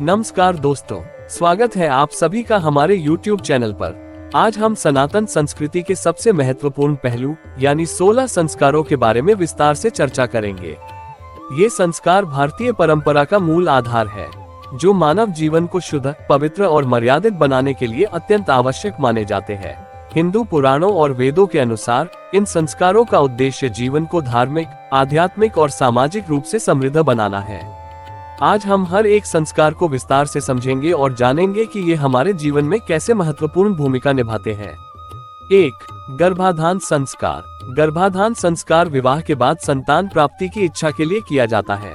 नमस्कार दोस्तों, स्वागत है आप सभी का हमारे YouTube चैनल पर। आज हम सनातन संस्कृति के सबसे महत्वपूर्ण पहलू यानी 16 संस्कारों के बारे में विस्तार से चर्चा करेंगे। ये संस्कार भारतीय परंपरा का मूल आधार है, जो मानव जीवन को शुद्ध, पवित्र और मर्यादित बनाने के लिए अत्यंत आवश्यक माने जाते हैं। हिंदू पुराणों और वेदों के अनुसार इन संस्कारों का उद्देश्य जीवन को धार्मिक, आध्यात्मिक और सामाजिक रूप से समृद्ध बनाना है। आज हम हर एक संस्कार को विस्तार से समझेंगे और जानेंगे कि ये हमारे जीवन में कैसे महत्वपूर्ण भूमिका निभाते हैं। 1. गर्भाधान संस्कार। गर्भाधान संस्कार विवाह के बाद संतान प्राप्ति की इच्छा के लिए किया जाता है।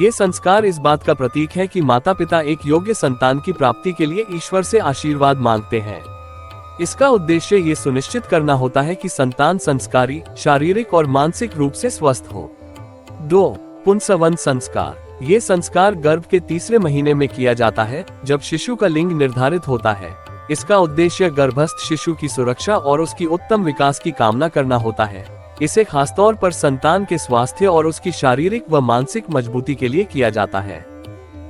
ये संस्कार इस बात का प्रतीक है कि माता पिता एक योग्य संतान की प्राप्ति के लिए ईश्वर से आशीर्वाद मांगते हैं। इसका उद्देश्य ये सुनिश्चित करना होता है कि संतान संस्कारी, शारीरिक और मानसिक रूप से स्वस्थ हो। 2. पुंसवन संस्कार। ये संस्कार गर्भ के तीसरे महीने में किया जाता है, जब शिशु का लिंग निर्धारित होता है। इसका उद्देश्य गर्भस्थ शिशु की सुरक्षा और उसकी उत्तम विकास की कामना करना होता है। इसे खासतौर पर संतान के स्वास्थ्य और उसकी शारीरिक व मानसिक मजबूती के लिए किया जाता है।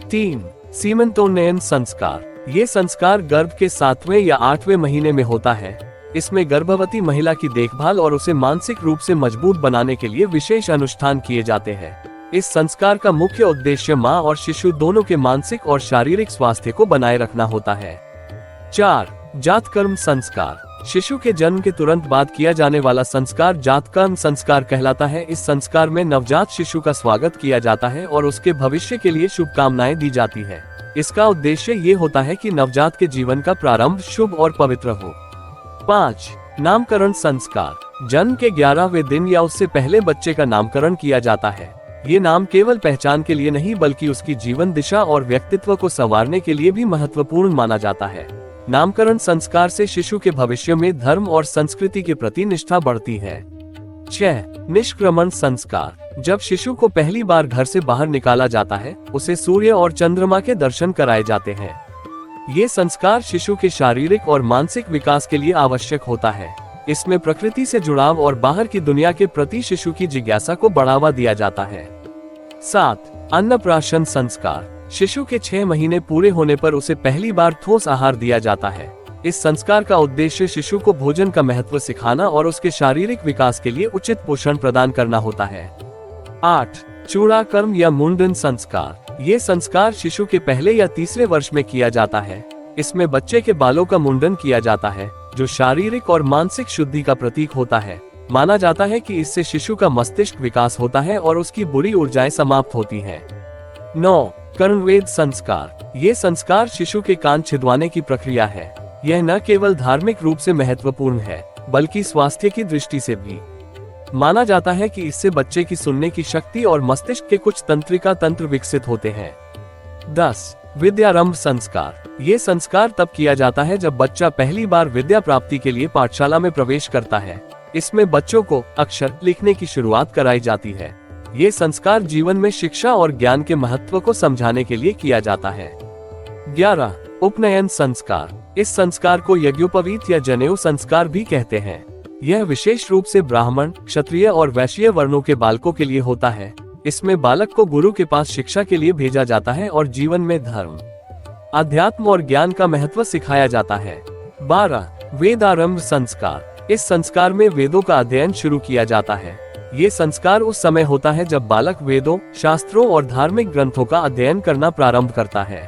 3. सीमंतोन्नयन संस्कार। ये संस्कार गर्भ के 7वें या 8वें महीने में होता है। इसमें गर्भवती महिला की देखभाल और उसे मानसिक रूप से मजबूत बनाने के लिए विशेष अनुष्ठान किए जाते हैं। इस संस्कार का मुख्य उद्देश्य मां और शिशु दोनों के मानसिक और शारीरिक स्वास्थ्य को बनाए रखना होता है। 4. जातकर्म संस्कार। शिशु के जन्म के तुरंत बाद किया जाने वाला संस्कार जातकर्म संस्कार कहलाता है। इस संस्कार में नवजात शिशु का स्वागत किया जाता है और उसके भविष्य के लिए शुभकामनाएं दी जाती है। इसका उद्देश्य ये होता है कि नवजात के जीवन का प्रारंभ शुभ और पवित्र हो। 5. नामकरण संस्कार। जन्म के 11वें दिन या उससे पहले बच्चे का नामकरण किया जाता है। ये नाम केवल पहचान के लिए नहीं बल्कि उसकी जीवन दिशा और व्यक्तित्व को संवारने के लिए भी महत्वपूर्ण माना जाता है। नामकरण संस्कार से शिशु के भविष्य में धर्म और संस्कृति के प्रति निष्ठा बढ़ती है। 6. निष्क्रमण संस्कार। जब शिशु को पहली बार घर से बाहर निकाला जाता है, उसे सूर्य और चंद्रमा के दर्शन कराए जाते हैं। ये संस्कार शिशु के शारीरिक और मानसिक विकास के लिए आवश्यक होता है। इसमें प्रकृति से जुड़ाव और बाहर की दुनिया के प्रति शिशु की जिज्ञासा को बढ़ावा दिया जाता है। 7. अन्नप्राशन संस्कार। शिशु के 6 महीने पूरे होने पर उसे पहली बार ठोस आहार दिया जाता है। इस संस्कार का उद्देश्य शिशु को भोजन का महत्व सिखाना और उसके शारीरिक विकास के लिए उचित पोषण प्रदान करना होता है। 8. चूड़ाकर्म या मुंडन संस्कार। ये संस्कार शिशु के पहले या तीसरे वर्ष में किया जाता है। इसमें बच्चे के बालों का मुंडन किया जाता है, जो शारीरिक और मानसिक शुद्धि का प्रतीक होता है। माना जाता है कि इससे शिशु का मस्तिष्क विकास होता है और उसकी बुरी ऊर्जाएं समाप्त होती हैं। 9. कर्णवेद संस्कार। ये संस्कार शिशु के कान छिदवाने की प्रक्रिया है। यह न केवल धार्मिक रूप से महत्वपूर्ण है, बल्कि स्वास्थ्य की दृष्टि से भी। माना जाता है कि इससे बच्चे की सुनने की शक्ति और मस्तिष्क के कुछ तंत्रिका तंत्र विकसित होते हैं। 10. विद्यारंभ संस्कार। ये संस्कार तब किया जाता है जब बच्चा पहली बार विद्या प्राप्ति के लिए पाठशाला में प्रवेश करता है। इसमें बच्चों को अक्षर लिखने की शुरुआत कराई जाती है। ये संस्कार जीवन में शिक्षा और ज्ञान के महत्व को समझाने के लिए किया जाता है। 11. उपनयन संस्कार। इस संस्कार को यज्ञोपवीत या जनेऊ संस्कार भी कहते हैं। यह विशेष रूप से ब्राह्मण, क्षत्रिय और वैश्य वर्णों के बालकों के लिए होता है। इसमें बालक को गुरु के पास शिक्षा के लिए भेजा जाता है और जीवन में धर्म, अध्यात्म और ज्ञान का महत्व सिखाया जाता है। 12. वेदारंभ संस्कार। इस संस्कार में वेदों का अध्ययन शुरू किया जाता है। ये संस्कार उस समय होता है जब बालक वेदों, शास्त्रों और धार्मिक ग्रंथों का अध्ययन करना प्रारंभ करता है।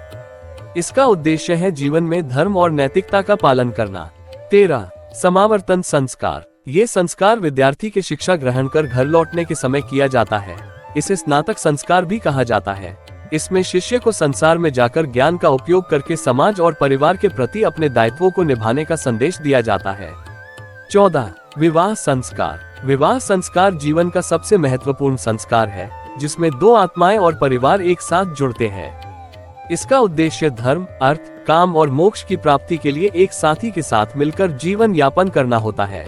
इसका उद्देश्य है जीवन में धर्म और नैतिकता का पालन करना। 13. समावर्तन संस्कार। ये संस्कार विद्यार्थी के शिक्षा ग्रहण कर घर लौटने के समय किया जाता है। इसे स्नातक संस्कार भी कहा जाता है। इसमें शिष्य को संसार में जाकर ज्ञान का उपयोग करके समाज और परिवार के प्रति अपने दायित्वों को निभाने का संदेश दिया जाता है। 14. विवाह संस्कार। विवाह संस्कार जीवन का सबसे महत्वपूर्ण संस्कार है, जिसमें दो आत्माएं और परिवार एक साथ जुड़ते हैं। इसका उद्देश्य धर्म, अर्थ, काम और मोक्ष की प्राप्ति के लिए एक साथी के साथ मिलकर जीवन यापन करना होता है।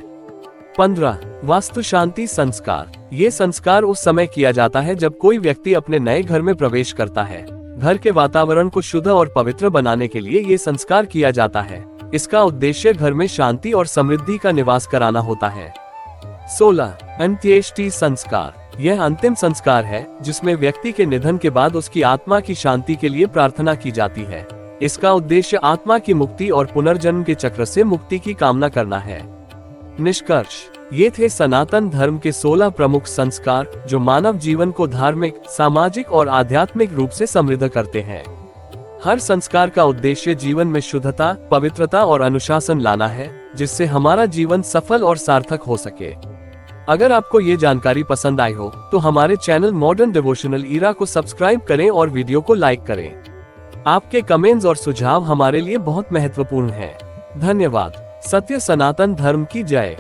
15. वास्तु शांति संस्कार। ये संस्कार उस समय किया जाता है जब कोई व्यक्ति अपने नए घर में प्रवेश करता है। घर के वातावरण को शुद्ध और पवित्र बनाने के लिए ये संस्कार किया जाता है। इसका उद्देश्य घर में शांति और समृद्धि का निवास कराना होता है। 16. अंत्येष्टि संस्कार। यह अंतिम संस्कार है जिसमें व्यक्ति के निधन के बाद उसकी आत्मा की शांति के लिए प्रार्थना की जाती है। इसका उद्देश्य आत्मा की मुक्ति और पुनर्जन्म के चक्र से मुक्ति की कामना करना है। निष्कर्ष, ये थे सनातन धर्म के 16 प्रमुख संस्कार जो मानव जीवन को धार्मिक, सामाजिक और आध्यात्मिक रूप से समृद्ध करते हैं। हर संस्कार का उद्देश्य जीवन में शुद्धता, पवित्रता और अनुशासन लाना है, जिससे हमारा जीवन सफल और सार्थक हो सके। अगर आपको ये जानकारी पसंद आई हो तो हमारे चैनल मॉडर्न डिवोशनल ईरा को सब्सक्राइब करें और वीडियो को लाइक करें। आपके कमेंट्स और सुझाव हमारे लिए बहुत महत्वपूर्ण हैं। धन्यवाद। सत्य सनातन धर्म की जय।